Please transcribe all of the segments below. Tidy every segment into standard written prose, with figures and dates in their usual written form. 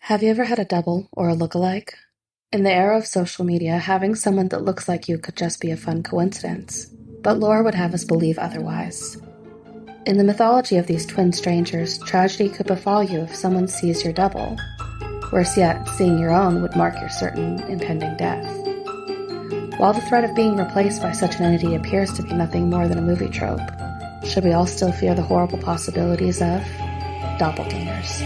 Have you ever had a double or a look-alike? In the era of social media, having someone that looks like you could just be a fun coincidence, but lore would have us believe otherwise. In the mythology of these twin strangers, tragedy could befall you if someone sees your double. Worse yet, seeing your own would mark your certain impending death. While the threat of being replaced by such an entity appears to be nothing more than a movie trope, should we all still fear the horrible possibilities of doppelgangers?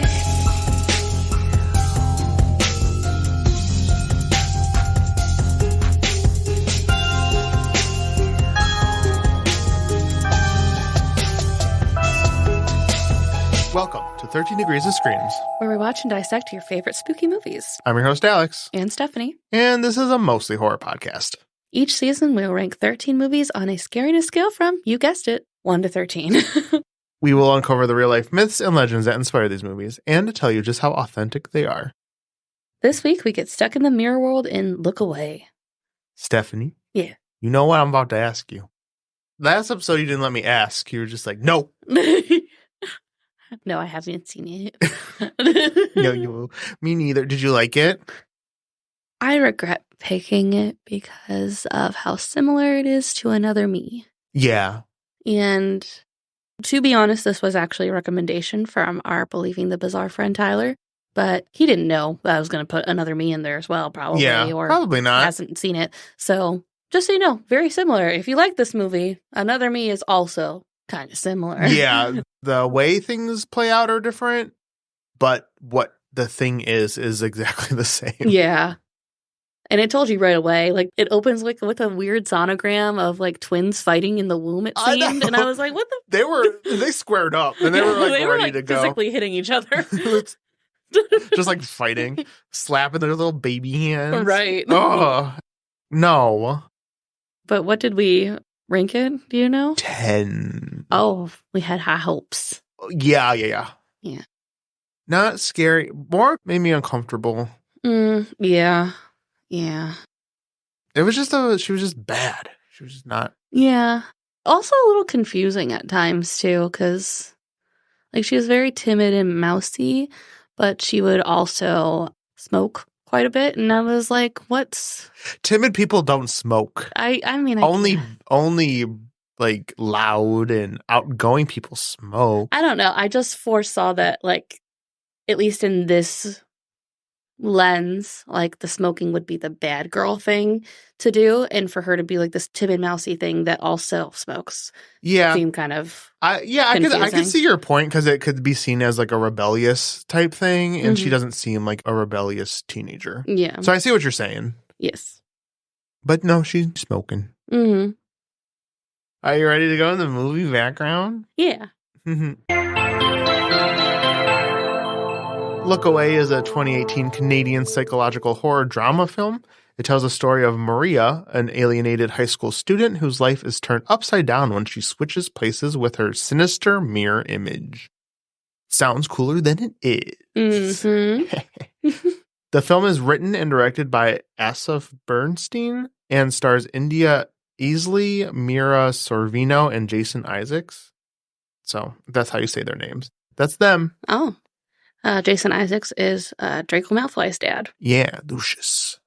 Welcome to 13 Degrees of Screams, where we watch and dissect your favorite spooky movies. I'm your host, Alex. And Stephanie. And this is a mostly horror podcast. Each season, we'll rank 13 movies on a scariness scale from, you guessed it, 1 to 13. We will uncover the real-life myths and legends that inspire these movies, and tell you just how authentic they are. This week, we get stuck in the mirror world and look away. Stephanie? Yeah? You know what I'm about to ask you. Last episode, you didn't let me ask. You were just like, no. No, I haven't seen it. No, me neither. Did you like it? I regret picking it because of how similar it is to Another Me. Yeah. And to be honest, this was actually a recommendation from our Believing the Bizarre friend Tyler, but he didn't know that I was going to put Another Me in there as well, probably. Yeah, or probably not. Hasn't seen it. So just so you know, very similar. If you like this movie, Another Me is also kind of similar. Yeah, the way things play out are different, but what the thing is exactly the same. Yeah. And it told you right away, like, it opens like with a weird sonogram of like twins fighting in the womb, it seemed. And I was like, what the? They squared up and they were like they ready were, like, to go. Physically hitting each other. Just like fighting, slapping their little baby hands. Right. Oh, no. But what did we rank it? Do you know? 10. Oh, we had high hopes. Yeah. Yeah. Not scary. More made me uncomfortable. Yeah. It was just she was just bad. She was just not. Yeah. Also a little confusing at times too, because like she was very timid and mousy, but she would also smoke quite a bit, and I was like, "What's timid people don't smoke." I mean, only like loud and outgoing people smoke. I don't know. I just foresaw that, like, at least in this lens, like the smoking would be the bad girl thing to do, and for her to be like this timid, mousy thing that also smokes. Yeah, seemed kind of I could see your point, because it could be seen as like a rebellious type thing, and she doesn't seem like a rebellious teenager. Yeah. So I see what you're saying. Yes. But no, she's smoking. Mm-hmm. Are you ready to go in the movie background? Yeah. Look Away is a 2018 Canadian psychological horror drama film. It tells the story of Maria, an alienated high school student whose life is turned upside down when she switches places with her sinister mirror image. Sounds cooler than it is. Mm-hmm. The film is written and directed by Asaf Bernstein and stars India Easley, Mira Sorvino, and Jason Isaacs. So that's how you say their names. That's them. Oh. Jason Isaacs is Draco Malfoy's dad. Yeah, Lucius.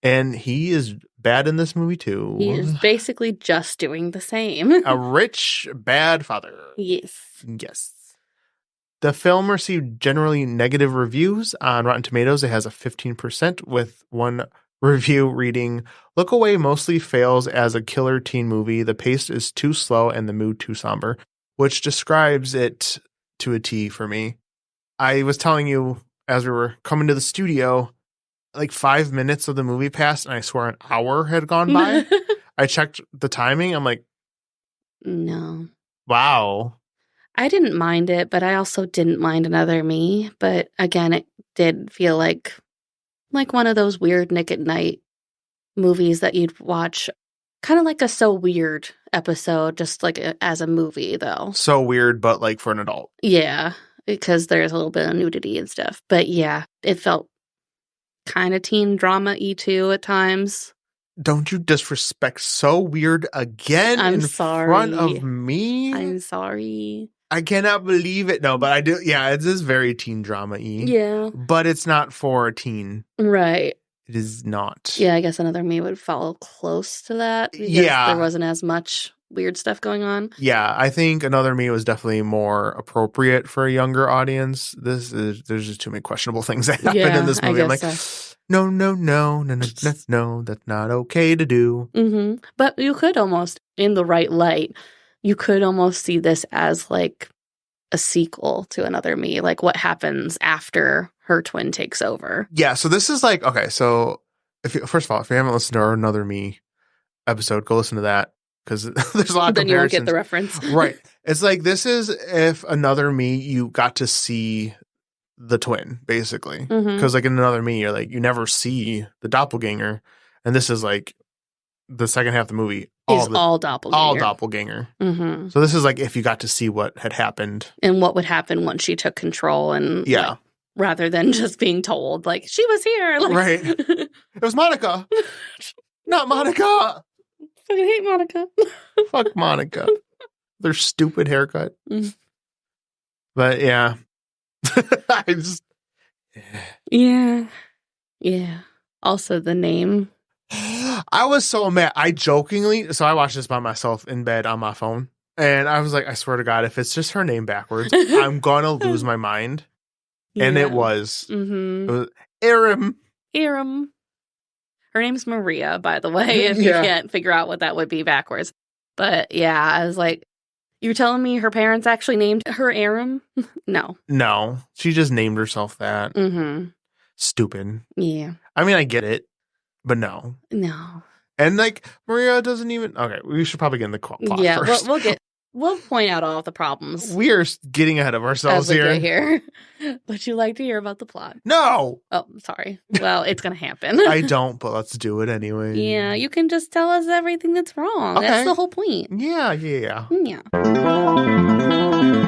And he is bad in this movie too. He is basically just doing the same. A rich, bad father. Yes. The film received generally negative reviews. On Rotten Tomatoes, it has a 15%, with one review reading, "Look Away mostly fails as a killer teen movie. The pace is too slow and the mood too somber," which describes it to a T for me. I was telling you as we were coming to the studio, like 5 minutes of the movie passed and I swear an hour had gone by. I checked the timing. I'm like, no. Wow. I didn't mind it, but I also didn't mind Another Me. But again, it did feel like one of those weird Nick at Night movies that you'd watch, kind of like a So Weird episode, just like as a movie though. So weird, but like for an adult. Yeah. Because there's a little bit of nudity and stuff. But yeah, it felt kind of teen drama-y too at times. Don't you disrespect So Weird again I'm in sorry. front of me? I'm sorry. I cannot believe it. No, but I do. Yeah, it is very teen drama-y. Yeah. But it's not for a teen. Right. It is not. Yeah, I guess Another Me would follow close to that because there wasn't as much weird stuff going on. Yeah, I think Another Me was definitely more appropriate for a younger audience. There's just too many questionable things that happen in this movie. I'm like, no, that's not okay to do. Mm-hmm. But you could almost, in the right light, you could almost see this as like a sequel to Another Me, like what happens after her twin takes over. Yeah, so this is like, okay, so first of all, if you haven't listened to our Another Me episode, go listen to that because there's a lot of then comparisons. You won't get the reference. Right. It's like, this is if Another Me, you got to see the twin, basically. Because like in Another Me, you're like, you never see the doppelganger. And this is like the second half of the movie. All doppelganger. All doppelganger. Mm-hmm. So this is like if you got to see what had happened. And what would happen once she took control and like, rather than just being told, like, she was here. Like, right. It was Monica. Not Monica. Fucking hate Monica. Fuck Monica. Their stupid haircut. But yeah. I just. Yeah. Yeah. Also the name. I was so mad. I watched this by myself in bed on my phone. And I was like, I swear to God, if it's just her name backwards, I'm going to lose my mind. And it was. Mm-hmm. It was Aram. Her name's Maria, by the way, if you can't figure out what that would be backwards. But yeah, I was like, you're telling me her parents actually named her Aram? No. She just named herself that. Mm-hmm. Stupid. Yeah. I mean, I get it, but no. And like, Maria doesn't even. Okay, we should probably get in the plot first. We'll point out all the problems. We are getting ahead of ourselves here. But you like to hear about the plot. No. Oh, sorry. Well, it's going to happen. I don't, but let's do it anyway. Yeah, you can just tell us everything that's wrong. Okay. That's the whole point. Yeah.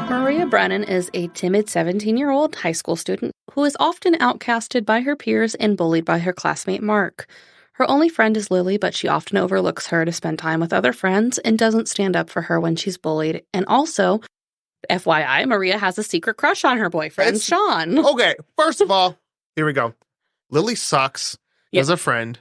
Maria Brennan is a timid 17-year-old high school student who is often outcasted by her peers and bullied by her classmate Mark. Her only friend is Lily, but she often overlooks her to spend time with other friends and doesn't stand up for her when she's bullied. And also, FYI, Maria has a secret crush on her boyfriend, Sean. Okay, first of all, here we go. Lily sucks as a friend.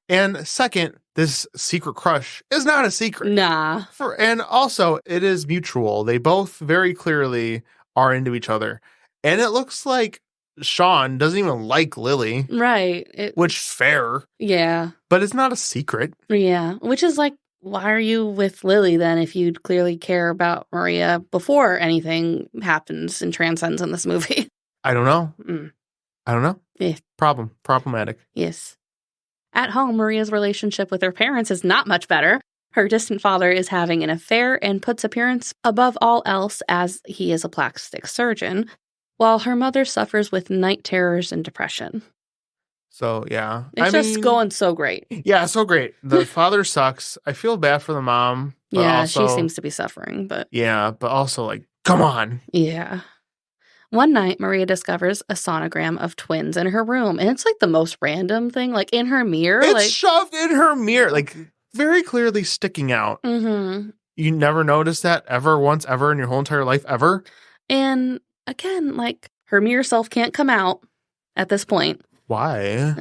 And second, this secret crush is not a secret. Nah. And also, it is mutual. They both very clearly are into each other. And it looks like Sean doesn't even like Lily. Right. Which fair. Yeah. But it's not a secret. Yeah. Which is like, why are you with Lily then if you clearly care about Maria before anything happens and transcends in this movie? I don't know. I don't know. Yeah. Problematic. Yes. At home, Maria's relationship with her parents is not much better. Her distant father is having an affair and puts appearance above all else as he is a plastic surgeon, while her mother suffers with night terrors and depression. So, yeah. It's going so great. Yeah, so great. The father sucks. I feel bad for the mom. But also, she seems to be suffering, but... Yeah, but also, like, come on. Yeah. One night, Maria discovers a sonogram of twins in her room, and it's like the most random thing, like in her mirror. It's shoved in her mirror, like very clearly sticking out. Mm-hmm. You never noticed that once ever in your whole entire life, ever? And again, like her mirror self can't come out at this point. Why?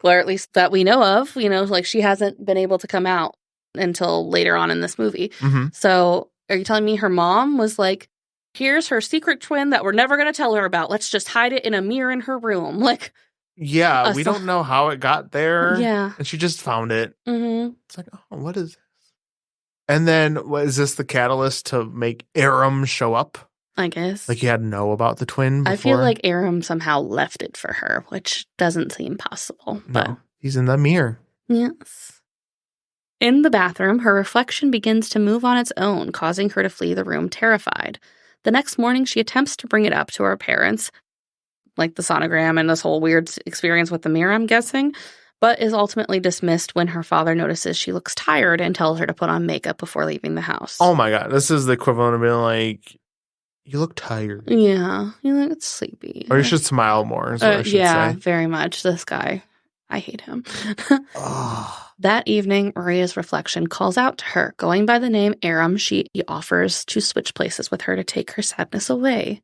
Or at least that we know of, like she hasn't been able to come out until later on in this movie. Mm-hmm. So are you telling me her mom was like, here's her secret twin that we're never going to tell her about. Let's just hide it in a mirror in her room. Like, yeah, we don't know how it got there. Yeah. And she just found it. Mm-hmm. It's like, oh, what is this? And then, is this the catalyst to make Aram show up? I guess. Like you had to know about the twin before? I feel like Aram somehow left it for her, which doesn't seem possible. But no, he's in the mirror. Yes. In the bathroom, her reflection begins to move on its own, causing her to flee the room terrified. The next morning, she attempts to bring it up to her parents, like the sonogram and this whole weird experience with the mirror, I'm guessing, but is ultimately dismissed when her father notices she looks tired and tells her to put on makeup before leaving the house. Oh my God. This is the equivalent of being like, you look tired. Yeah. You look sleepy. Or you should smile more, is what I should say. Yeah, very much. This guy. I hate him. Ugh. That evening, Maria's reflection calls out to her. Going by the name Aram, she offers to switch places with her to take her sadness away.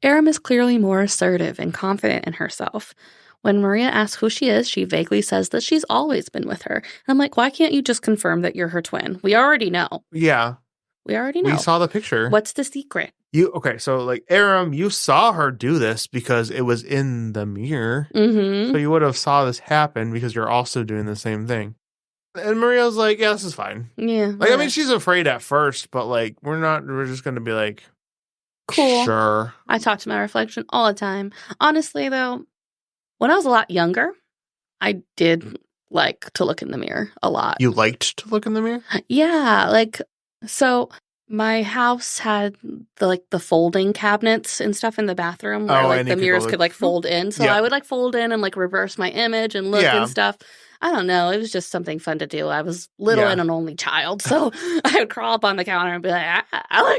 Aram is clearly more assertive and confident in herself. When Maria asks who she is, she vaguely says that she's always been with her. And I'm like, why can't you just confirm that you're her twin? We already know. Yeah. We already know. We saw the picture. What's the secret? Okay, so like Aram, you saw her do this because it was in the mirror. Mm-hmm. So you would have saw this happen because you're also doing the same thing. And Maria's like, yeah, this is fine. Yeah. Like, I mean, she's afraid at first, but like, we're just going to be like, cool. Sure. I talk to my reflection all the time. Honestly, though, when I was a lot younger, I did like to look in the mirror a lot. You liked to look in the mirror? Yeah. Like, so my house had the folding cabinets and stuff in the bathroom where like the mirrors could like fold in. So I would like fold in and like reverse my image and look and stuff. I don't know. It was just something fun to do. I was little and an only child. So I would crawl up on the counter and be like,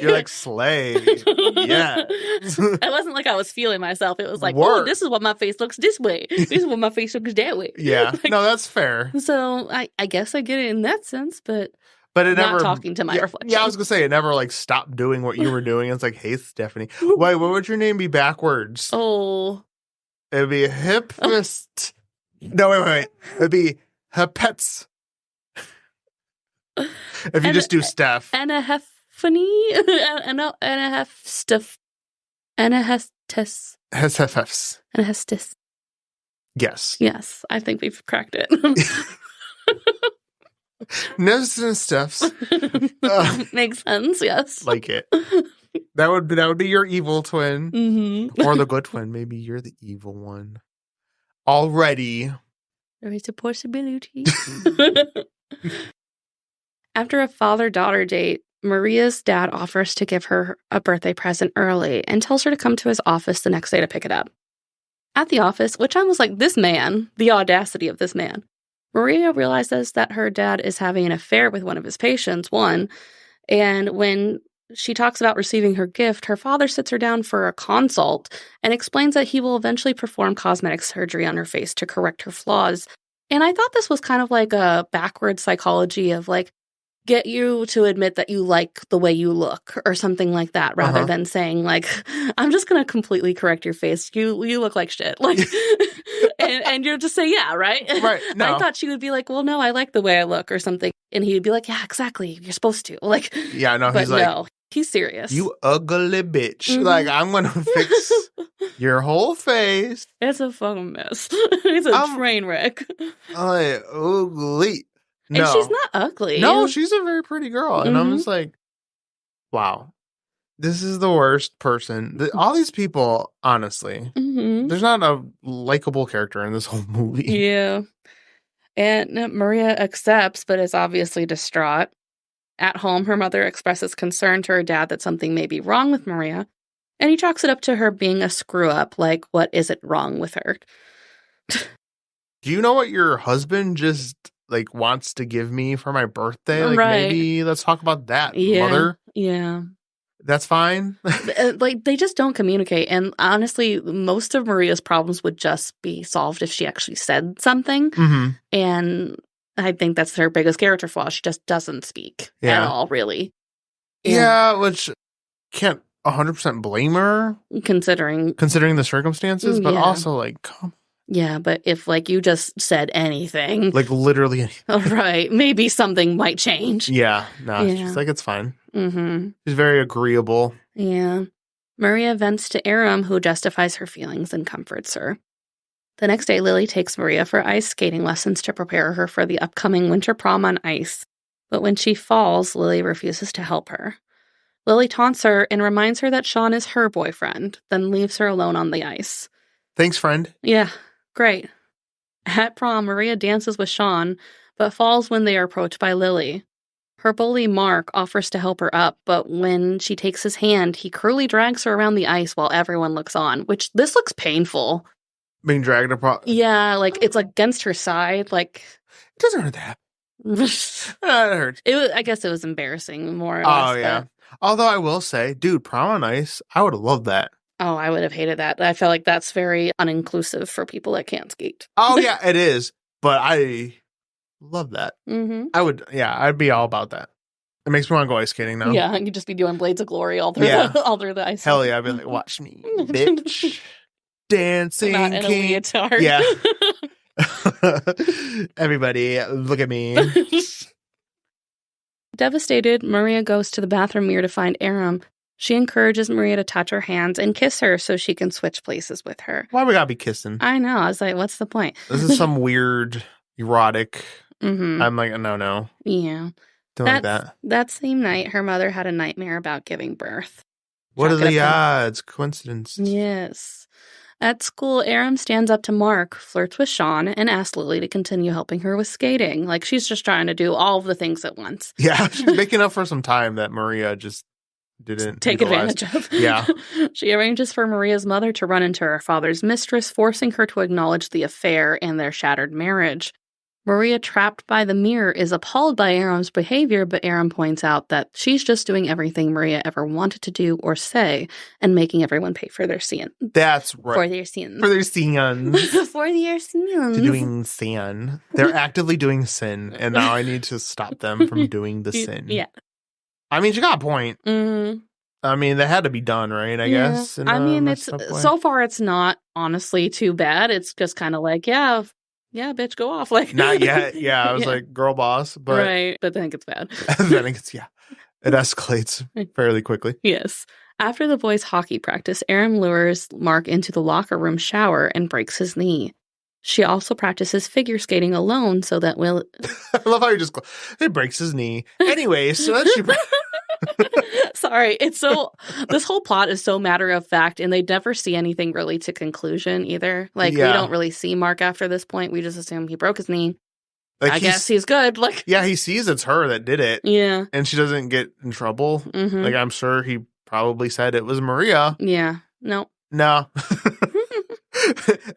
you're like, slay. Yeah. It wasn't like I was feeling myself. It was like, oh, this is what my face looks this way. This is what my face looks that way. Yeah. Like, no, that's fair. So I guess I get it in that sense, but it not never talking to my reflection. Yeah, I was gonna say it never like stopped doing what you were doing. It's like, hey, Stephanie. Wait, what would your name be backwards? Oh, it'd be hippest. No, wait. It'd be Hepets. If you just do Steph. Anahephany? Anahephstuff. Anahestis. Anahestis. Yes. Yes, I think we've cracked it. Noses and stuffs. Makes sense, yes. Like it. That would be your evil twin. Mm-hmm. Or the good twin. Maybe you're the evil one. Already. There is a possibility. After a father-daughter date, Maria's dad offers to give her a birthday present early and tells her to come to his office the next day to pick it up. At the office, which I was like, this man, the audacity of this man, Maria realizes that her dad is having an affair with one of his patients, and when she talks about receiving her gift, her father sits her down for a consult and explains that he will eventually perform cosmetic surgery on her face to correct her flaws. And I thought this was kind of like a backward psychology of like, get you to admit that you like the way you look or something like that, rather than saying like, I'm just going to completely correct your face. You look like shit. Like, and you'll just say, yeah, right? Right. No. I thought she would be like, well, no, I like the way I look or something. And he would be like, yeah, exactly. You're supposed to. Like, yeah, no, but he's like, no, he's serious. You ugly bitch. Mm-hmm. Like, I'm going to fix your whole face. It's a fucking mess. It's a train wreck. Ugly. No. And she's not ugly. No, she's a very pretty girl. And I'm just like, wow, this is the worst person. All these people, honestly, there's not a likable character in this whole movie. Yeah. And Maria accepts, but is obviously distraught. At home, her mother expresses concern to her dad that something may be wrong with Maria. And he chalks it up to her being a screw-up, like, what is it wrong with her? Do you know what your husband just like wants to give me for my birthday? Like, maybe let's talk about that, mother. Yeah. That's fine. Like, they just don't communicate. And honestly, most of Maria's problems would just be solved if she actually said something. Mm-hmm. And I think that's her biggest character flaw. She just doesn't speak at all, really. Yeah, which can't 100% blame her. Considering the circumstances, but also, like, come. Yeah, but if, like, you just said anything. Like, literally anything. Right. Maybe something might change. Yeah. No, she's like, it's fine. Mm-hmm. She's very agreeable. Yeah. Maria vents to Aram, who justifies her feelings and comforts her. The next day, Lily takes Maria for ice skating lessons to prepare her for the upcoming winter prom on ice. But when she falls, Lily refuses to help her. Lily taunts her and reminds her that Sean is her boyfriend, then leaves her alone on the ice. Thanks, friend. Yeah. Great. At prom, Maria dances with Sean, but falls when they are approached by Lily. Her bully, Mark, offers to help her up, but when she takes his hand, he cruelly drags her around the ice while everyone looks on, which this looks painful. Being dragged apart? Yeah, like, it's against her side, like... It doesn't hurt that. It hurts. I guess it was embarrassing, more or less. Oh, yeah. Although I will say, dude, prom on ice, I would have loved that. Oh, I would have hated that. I feel like that's very uninclusive for people that can't skate. Oh, yeah, it is. But I love that. Mm-hmm. I'd be all about that. It makes me want to go ice skating now. Yeah, you'd just be doing Blades of Glory all through the ice. Hell yeah, I'd be like, watch me, bitch. Dancing Not in a king. leotard. Yeah. Everybody, look at me. Devastated, Maria goes to the bathroom mirror to find Aram. She encourages Maria to touch her hands and kiss her so she can switch places with her. Why we gotta be kissing? I know. I was like, what's the point? This is some weird, erotic. Mm-hmm. I'm like, no. Yeah. Don't like that. That same night, her mother had a nightmare about giving birth. What are the odds? Coincidence. Yes. At school, Aram stands up to Mark, flirts with Sean, and asks Lily to continue helping her with skating. Like, she's just trying to do all of the things at once. Yeah, she's making up for some time that Maria just didn't take advantage of. Yeah. She arranges for Maria's mother to run into her father's mistress, forcing her to acknowledge the affair and their shattered marriage. Maria, trapped by the mirror, is appalled by Aram's behavior, but Aram points out that she's just doing everything Maria ever wanted to do or say and making everyone pay for their sin. That's right. For their sins. For their sins. For their sins. To doing sin. They're actively doing sin, and now I need to stop them from doing the sin. Yeah. I mean, she got a point. Mm-hmm. I mean, that had to be done, right? I guess. I mean, it's so far it's not honestly too bad. It's just kind of like, yeah, bitch, go off. Like, not yet. Yeah, I was like, girl boss, but right. But then it gets bad. Then it escalates fairly quickly. Yes. After the boys' hockey practice, Aram lures Mark into the locker room shower and breaks his knee. She also practices figure skating alone so that I love how he breaks his knee. Anyway, so then she. Sorry, this whole plot is so matter of fact, and they never see anything really to conclusion either. Like, we don't really see Mark after this point. We just assume he broke his knee. Like, I guess he's good. Like, yeah, he sees it's her that did it. Yeah. And she doesn't get in trouble. Mm-hmm. Like, I'm sure he probably said it was Maria. Yeah. No.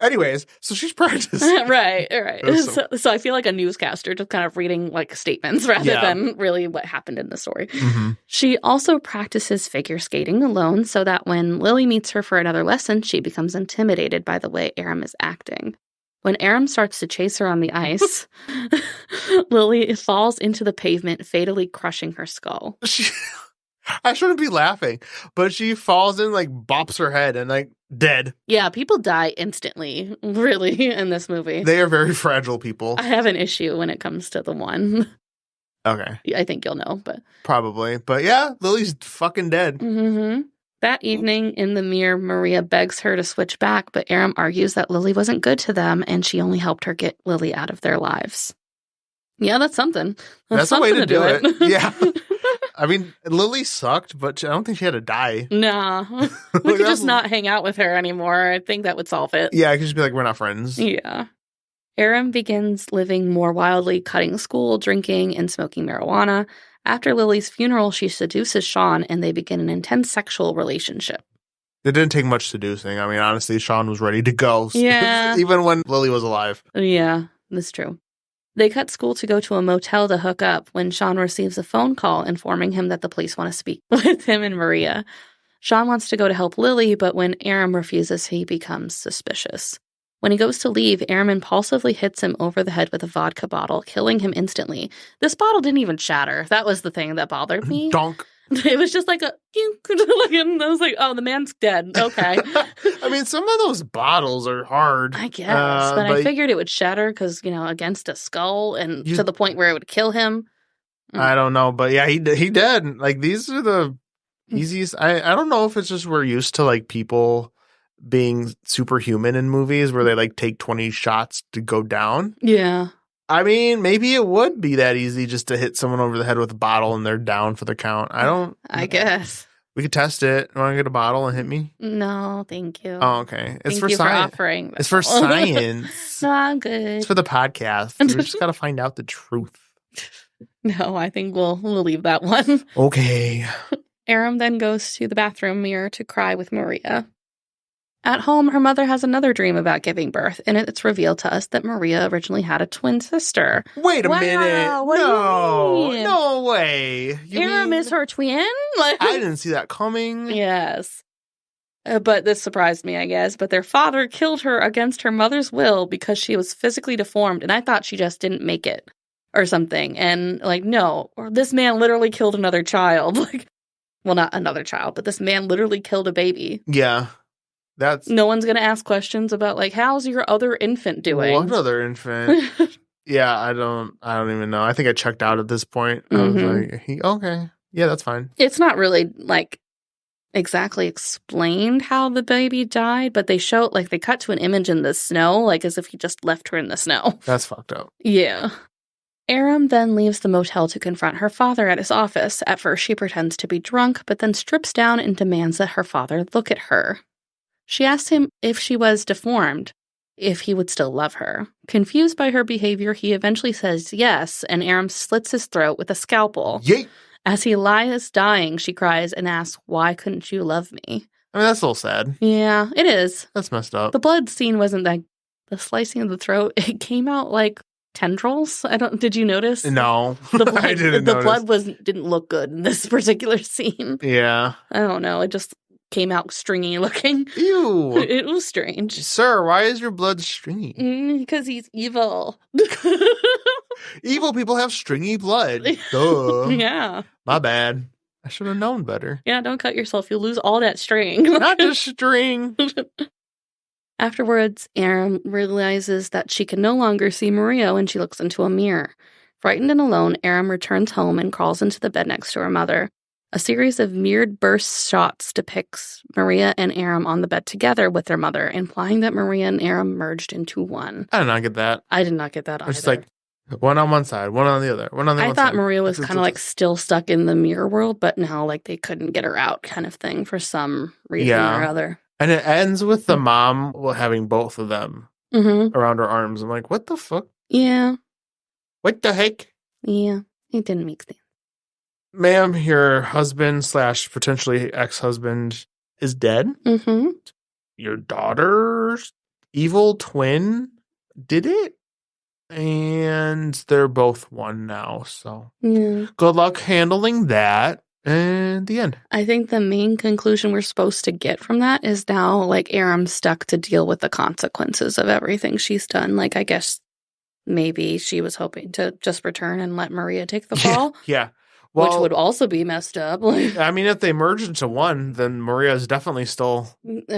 Anyways, so she's practicing. Right. So I feel like a newscaster just kind of reading like statements rather than really what happened in the story. Mm-hmm. She also practices figure skating alone so that when Lily meets her for another lesson, she becomes intimidated by the way Aram is acting. When Aram starts to chase her on the ice, Lily falls into the pavement, fatally crushing her skull. I shouldn't be laughing, but she falls in, like, bops her head and, like, dead. Yeah, people die instantly, really, in this movie. They are very fragile people. I have an issue when it comes to the one. Okay. I think you'll know, but... Probably. But yeah, Lily's fucking dead. Mm-hmm. That evening, in the mirror, Maria begs her to switch back, but Aram argues that Lily wasn't good to them, and she only helped her get Lily out of their lives. Yeah, that's something. That's something a way to do it. Yeah. I mean, Lily sucked, but I don't think she had to die. Nah. We could just not hang out with her anymore. I think that would solve it. Yeah, I could just be like, we're not friends. Yeah. Aram begins living more wildly, cutting school, drinking, and smoking marijuana. After Lily's funeral, she seduces Sean, and they begin an intense sexual relationship. It didn't take much seducing. I mean, honestly, Sean was ready to go. Yeah. Even when Lily was alive. Yeah, that's true. They cut school to go to a motel to hook up when Sean receives a phone call informing him that the police want to speak with him and Maria. Sean wants to go to help Lily, but when Aram refuses, he becomes suspicious. When he goes to leave, Aram impulsively hits him over the head with a vodka bottle, killing him instantly. This bottle didn't even shatter. That was the thing that bothered me. Donk. It was just like a... And I was like, oh, the man's dead. Okay. I mean, some of those bottles are hard. I guess. But I figured it would shatter because, against a skull and to the point where it would kill him. I don't know. But yeah, he did. Like, these are the easiest... I don't know if it's just we're used to, like, people being superhuman in movies where they, like, take 20 shots to go down. Yeah. I mean, maybe it would be that easy just to hit someone over the head with a bottle and they're down for the count. I guess. We could test it. Want to get a bottle and hit me? No, thank you. Oh, okay. It's for science. Offering it's for science. No, I'm good. It's for the podcast. We just got to find out the truth. No, I think we'll leave that one. Okay. Aram then goes to the bathroom mirror to cry with Maria. At home, her mother has another dream about giving birth, and it's revealed to us that Maria originally had a twin sister. Wait a minute. What do you mean? No way. Aram is her twin? I didn't see that coming. Yes. but this surprised me, I guess. But their father killed her against her mother's will because she was physically deformed, and I thought she just didn't make it or something. And no, or this man literally killed another child. Well, not another child, but this man literally killed a baby. Yeah. No one's going to ask questions about how's your other infant doing? What other infant? Yeah, I don't even know. I think I checked out at this point. I was like, okay. Yeah, that's fine. It's not really exactly explained how the baby died, but they show they cut to an image in the snow, as if he just left her in the snow. That's fucked up. Yeah. Aram then leaves the motel to confront her father at his office. At first, she pretends to be drunk, but then strips down and demands that her father look at her. She asks him if she was deformed, if he would still love her. Confused by her behavior, he eventually says yes, and Aram slits his throat with a scalpel. Yay! As he lies dying, she cries and asks, "Why couldn't you love me?" I mean, that's a little sad. Yeah, it is. That's messed up. The blood scene wasn't that... The slicing of the throat, it came out like tendrils. Did you notice? No, the blood, I didn't the notice. blood didn't look good in this particular scene. Yeah. I don't know. It just came out stringy looking. Ew. It was strange. Sir, why is your blood stringy? Because he's evil. Evil people have stringy blood. Duh. Yeah. My bad. I should have known better. Yeah, don't cut yourself. You'll lose all that string. Not just string. Afterwards, Aram realizes that she can no longer see Maria when she looks into a mirror. Frightened and alone, Aram returns home and crawls into the bed next to her mother. A series of mirrored burst shots depicts Maria and Aram on the bed together with their mother, implying that Maria and Aram merged into one. I did not get that. I did not get that either. It's just one on one side, one on the other, one on the other. I thought Maria was kind of still stuck in the mirror world, but now they couldn't get her out kind of thing for some reason or other. And it ends with the mom having both of them around her arms. I'm like, what the fuck? Yeah. What the heck? Yeah, it didn't make sense. Ma'am, your husband / potentially ex-husband is dead. Mm-hmm. Your daughter's evil twin did it. And they're both one now. So good luck handling that. And the end. I think the main conclusion we're supposed to get from that is now, Aram's stuck to deal with the consequences of everything she's done. I guess maybe she was hoping to just return and let Maria take the fall. Yeah. Well, which would also be messed up. I mean, if they merge into one, then Maria's definitely still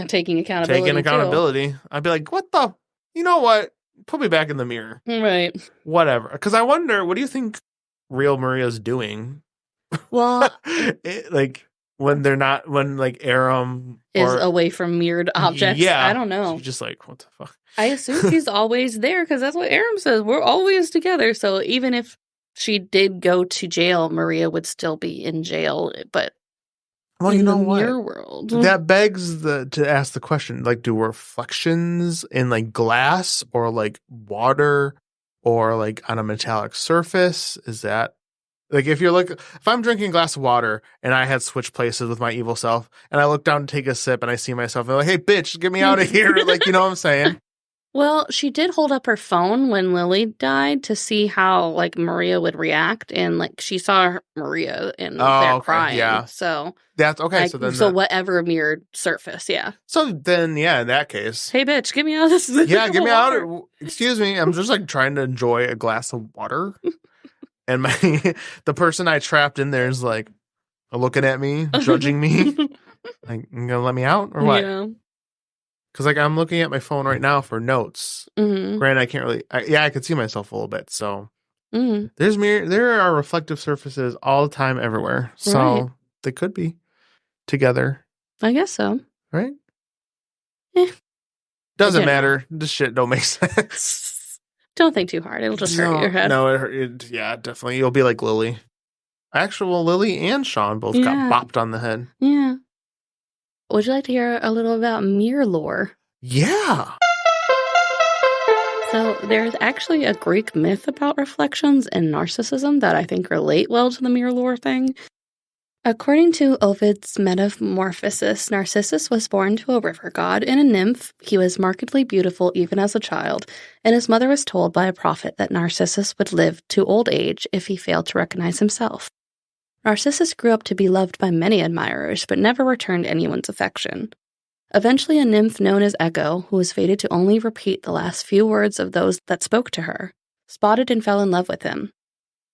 taking accountability. Too. I'd be like, what the? You know what? Put me back in the mirror. Right. Whatever. Because I wonder, what do you think real Maria's doing? Well, when they're not, when Aram is away from mirrored objects. Yeah. I don't know. She's just what the fuck? I assume she's always there because that's what Aram says. We're always together. So even if she did go to jail, Maria would still be in jail, but in the mirror world. That begs to ask the question, do reflections in glass or water or on a metallic surface, is that if I'm drinking a glass of water and I had switched places with my evil self and I look down to take a sip and I see myself and I'm hey bitch, get me out of here. You know what I'm saying? Well, she did hold up her phone when Lily died to see how Maria would react, and she saw Maria in there crying. Yeah. So that's okay. So whatever mirrored surface, yeah. So then, yeah, in that case, hey bitch, get me out of this. Yeah, get me out. Excuse me, I'm just trying to enjoy a glass of water, and the person I trapped in there is looking at me, judging me. You gonna let me out or what? Yeah. Because I'm looking at my phone right now for notes. Mm-hmm. Granted, I can't really. I could see myself a little bit. So there are reflective surfaces all the time, everywhere. So they could be together. I guess so. Right? Doesn't matter. This shit don't make sense. Don't think too hard. It'll just hurt your head. No, yeah, definitely. You'll be like Lily. Actual Lily and Sean both got bopped on the head. Yeah. Would you like to hear a little about mirror lore? Yeah. So there's actually a Greek myth about reflections and narcissism that I think relate well to the mirror lore thing. According to Ovid's Metamorphosis, Narcissus was born to a river god and a nymph. He was markedly beautiful even as a child, and his mother was told by a prophet that Narcissus would live to old age if he failed to recognize himself. Narcissus grew up to be loved by many admirers, but never returned anyone's affection. Eventually, a nymph known as Echo, who was fated to only repeat the last few words of those that spoke to her, spotted and fell in love with him.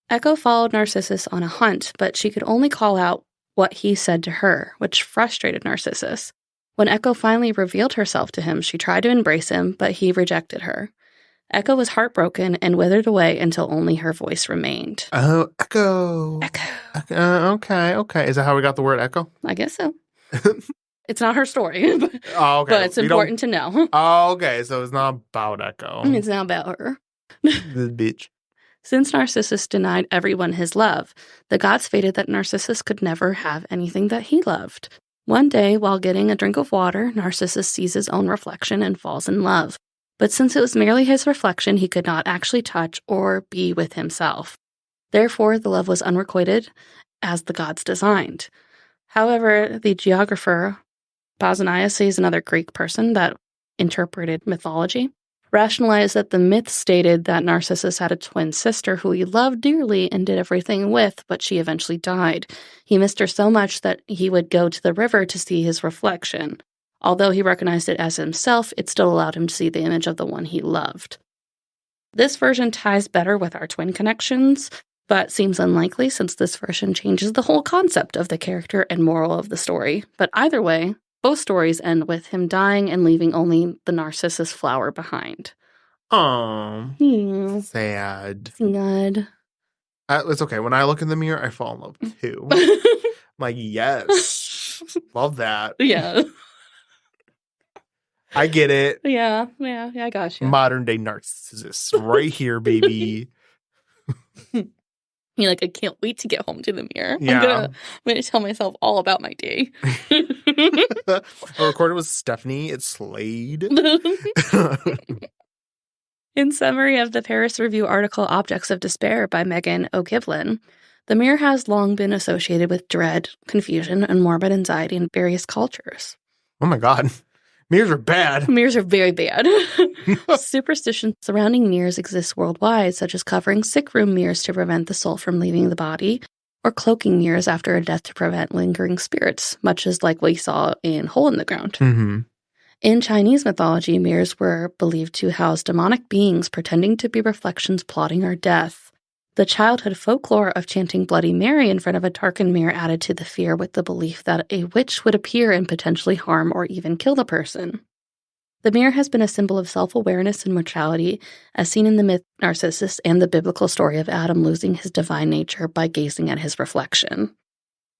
Echo followed Narcissus on a hunt, but she could only call out what he said to her, which frustrated Narcissus. When Echo finally revealed herself to him, she tried to embrace him, but he rejected her. Echo was heartbroken and withered away until only her voice remained. Oh, Echo. Echo. Okay. Is that how we got the word echo? I guess so. It's not her story, but, Oh, okay. but it's important to know. Oh, okay. So it's not about Echo. It's not about her. This bitch. Since Narcissus denied everyone his love, the gods fated that Narcissus could never have anything that he loved. One day, while getting a drink of water, Narcissus sees his own reflection and falls in love. But since it was merely his reflection, he could not actually touch or be with himself. Therefore, the love was unrequited, as the gods designed. However, the geographer Pausanias, is another Greek person that interpreted mythology, rationalized that the myth stated that Narcissus had a twin sister who he loved dearly and did everything with, but she eventually died. He missed her so much that he would go to the river to see his reflection. Although he recognized it as himself, it still allowed him to see the image of the one he loved. This version ties better with our twin connections, but seems unlikely since this version changes the whole concept of the character and moral of the story. But either way, both stories end with him dying and leaving only the Narcissus flower behind. Oh, sad. Sad. It's okay. When I look in the mirror, I fall in love too. I'm like, yes. Love that. Yeah. I get it. Yeah, I got you. Modern day Narcissus. Right here, baby. You're like, I can't wait to get home to the mirror. Yeah. I'm gonna tell myself all about my day. I recorded with Stephanie. It's Slade. In summary of the Paris Review article Objects of Despair by Megan O'Giblin, the mirror has long been associated with dread, confusion, and morbid anxiety in various cultures. Oh my God. Mirrors are bad. Mirrors are very bad. Superstitions surrounding mirrors exist worldwide, such as covering sick room mirrors to prevent the soul from leaving the body, or cloaking mirrors after a death to prevent lingering spirits, much as like we saw in Hole in the Ground. Mm-hmm. In Chinese mythology, mirrors were believed to house demonic beings pretending to be reflections plotting our death. The childhood folklore of chanting Bloody Mary in front of a darkened mirror added to the fear with the belief that a witch would appear and potentially harm or even kill the person. The mirror has been a symbol of self-awareness and mortality, as seen in the myth Narcissus and the biblical story of Adam losing his divine nature by gazing at his reflection.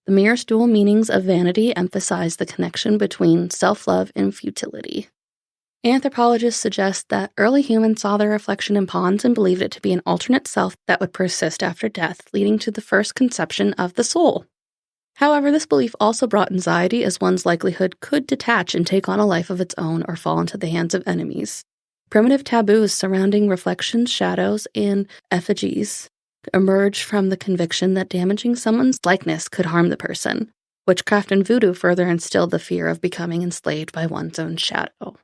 The mirror's dual meanings of vanity emphasize the connection between self-love and futility. Anthropologists suggest that early humans saw their reflection in ponds and believed it to be an alternate self that would persist after death, leading to the first conception of the soul. However, this belief also brought anxiety, as one's likelihood could detach and take on a life of its own or fall into the hands of enemies. Primitive taboos surrounding reflections, shadows, and effigies emerged from the conviction that damaging someone's likeness could harm the person. Witchcraft and voodoo further instilled the fear of becoming enslaved by one's own shadow.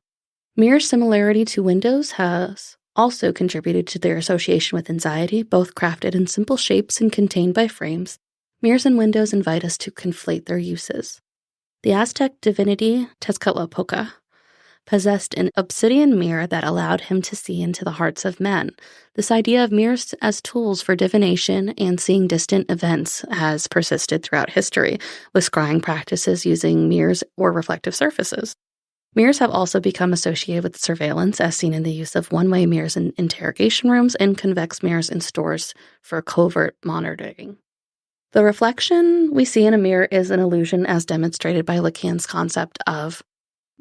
Mirror similarity to windows has also contributed to their association with anxiety, both crafted in simple shapes and contained by frames. Mirrors and windows invite us to conflate their uses. The Aztec divinity Tezcatlipoca possessed an obsidian mirror that allowed him to see into the hearts of men. This idea of mirrors as tools for divination and seeing distant events has persisted throughout history, with scrying practices using mirrors or reflective surfaces. Mirrors have also become associated with surveillance, as seen in the use of one-way mirrors in interrogation rooms and convex mirrors in stores for covert monitoring. The reflection we see in a mirror is an illusion, as demonstrated by Lacan's concept of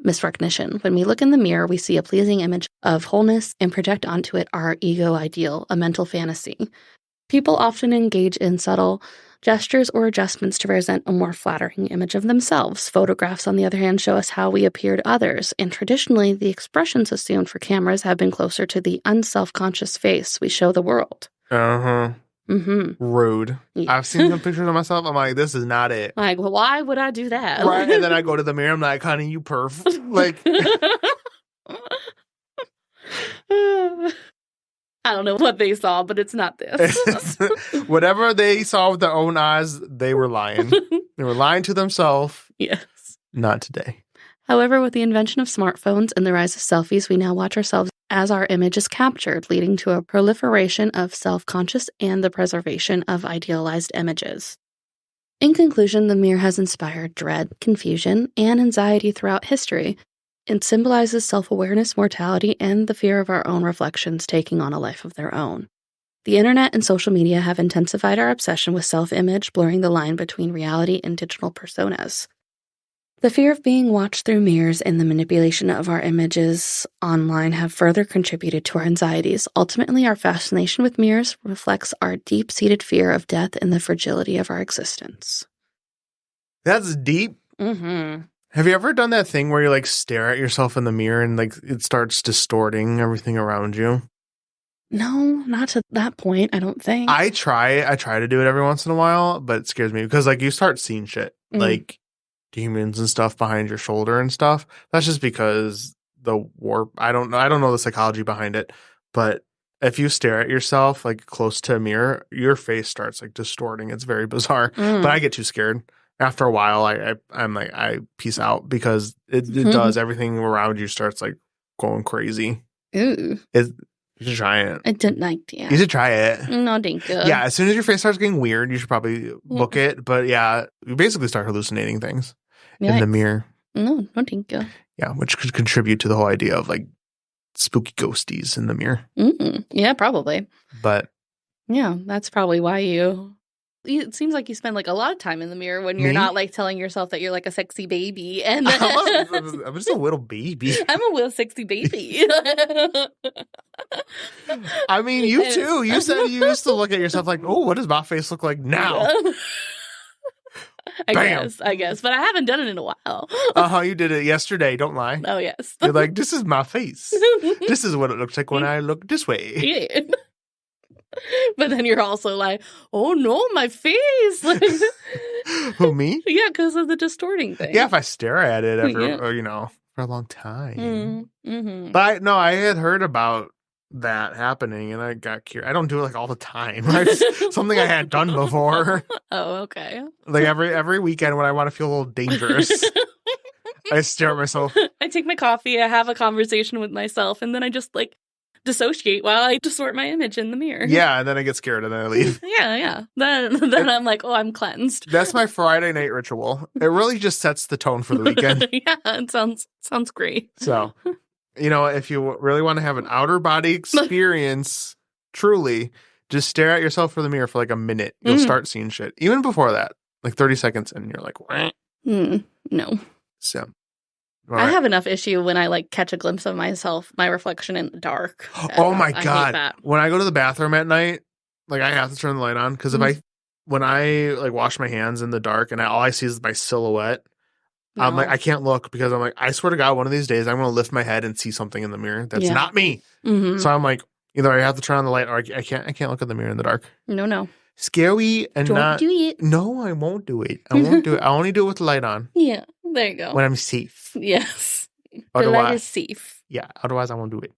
misrecognition. When we look in the mirror, we see a pleasing image of wholeness and project onto it our ego ideal, a mental fantasy. People often engage in subtle gestures or adjustments to present a more flattering image of themselves. Photographs, on the other hand, show us how we appear to others, and traditionally, the expressions assumed for cameras have been closer to the unself-conscious face we show the world. Uh-huh. Mm-hmm. Rude. Yeah. I've seen some pictures of myself. I'm like, this is not it. Like, well, why would I do that? Right, and then I go to the mirror. I'm like, honey, you perf. Like, I don't know what they saw, but it's not this. whatever they saw with their own eyes, they were lying. They were lying to themselves. Yes. Not today. However, with the invention of smartphones and the rise of selfies, we now watch ourselves as our image is captured, leading to a proliferation of self-conscious and the preservation of idealized images. In conclusion, the mirror has inspired dread, confusion, and anxiety throughout history. It symbolizes self-awareness, mortality, and the fear of our own reflections taking on a life of their own. The internet and social media have intensified our obsession with self-image, blurring the line between reality and digital personas. The fear of being watched through mirrors and the manipulation of our images online have further contributed to our anxieties. Ultimately, our fascination with mirrors reflects our deep-seated fear of death and the fragility of our existence. That's deep. Mm-hmm. Have you ever done that thing where you like stare at yourself in the mirror and like it starts distorting everything around you? No, not to that point, I don't think. I try to do it every once in a while, but it scares me because like you start seeing shit like demons and stuff behind your shoulder and stuff. That's just because the warp. I don't know the psychology behind it, but if you stare at yourself like close to a mirror, your face starts like distorting. It's very bizarre, but I get too scared. After a while, I'm like, I peace out because it does. Everything around you starts like going crazy. Ooh. You should try it. I didn't like that. You should try it. No, thank you. Yeah, as soon as your face starts getting weird, you should probably book it. But yeah, you basically start hallucinating things in the mirror. No, thank you. Yeah, which could contribute to the whole idea of like spooky ghosties in the mirror. Yeah, probably. But yeah, that's probably why it seems like you spend like a lot of time in the mirror when you're not like telling yourself that you're like a sexy baby. And I'm just a little baby. I'm a little sexy baby. I mean, you too. You said you used to look at yourself like, oh, what does my face look like now? I guess. But I haven't done it in a while. You did it yesterday. Don't lie. Oh, yes. You're like, this is my face. This is what it looks like when I look this way. Yeah. But then you're also like, oh no, my face. Like, who, me? Yeah, because of the distorting thing. Yeah, if I stare at it or, for a long time. But I had heard about that happening and I got curious. I don't do it like all the time. It's something I had done before. Oh, okay. Like every weekend when I want to feel a little dangerous, I stare at myself. I take my coffee, I have a conversation with myself, and then I just like dissociate while I distort my image in the mirror. Yeah, and then I get scared and then I leave. Yeah. Then I'm like, oh, I'm cleansed. That's my Friday night ritual. It really just sets the tone for the weekend. Yeah, it sounds great. So, if you really want to have an outer body experience, truly, just stare at yourself in the mirror for like a minute. You'll start seeing shit. Even before that, like 30 seconds, and you're like, no. So. I have enough issue when I like catch a glimpse of myself, my reflection in the dark. Oh my God. I hate that. When I go to the bathroom at night, like I have to turn the light on because when I like wash my hands in the dark and all I see is my silhouette, I'm like, I can't look because I'm like, I swear to God, one of these days I'm going to lift my head and see something in the mirror that's not me. So I'm like, either I have to turn on the light or I can't look at the mirror in the dark. No. Scary and Don't do it. No, I won't do it. I won't do it. I only do it with the light on. Yeah, there you go. When I'm safe. Yes. Otherwise, the light is safe. Yeah, otherwise I won't do it.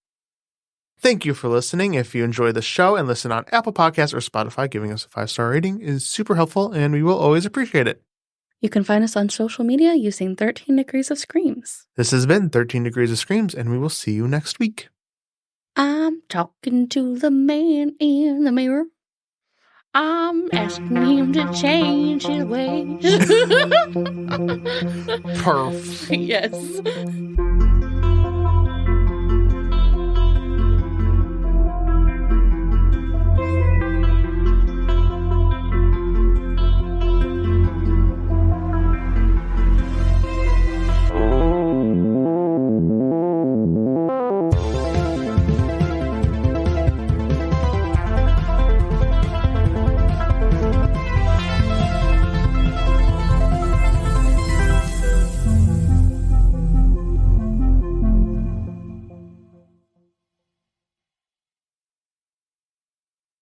Thank you for listening. If you enjoy the show and listen on Apple Podcasts or Spotify, giving us a 5-star rating is super helpful and we will always appreciate it. You can find us on social media using 13 Degrees of Screams. This has been 13 Degrees of Screams and we will see you next week. I'm talking to the man in the mirror. I'm asking him to change his ways. Perfect. Yes.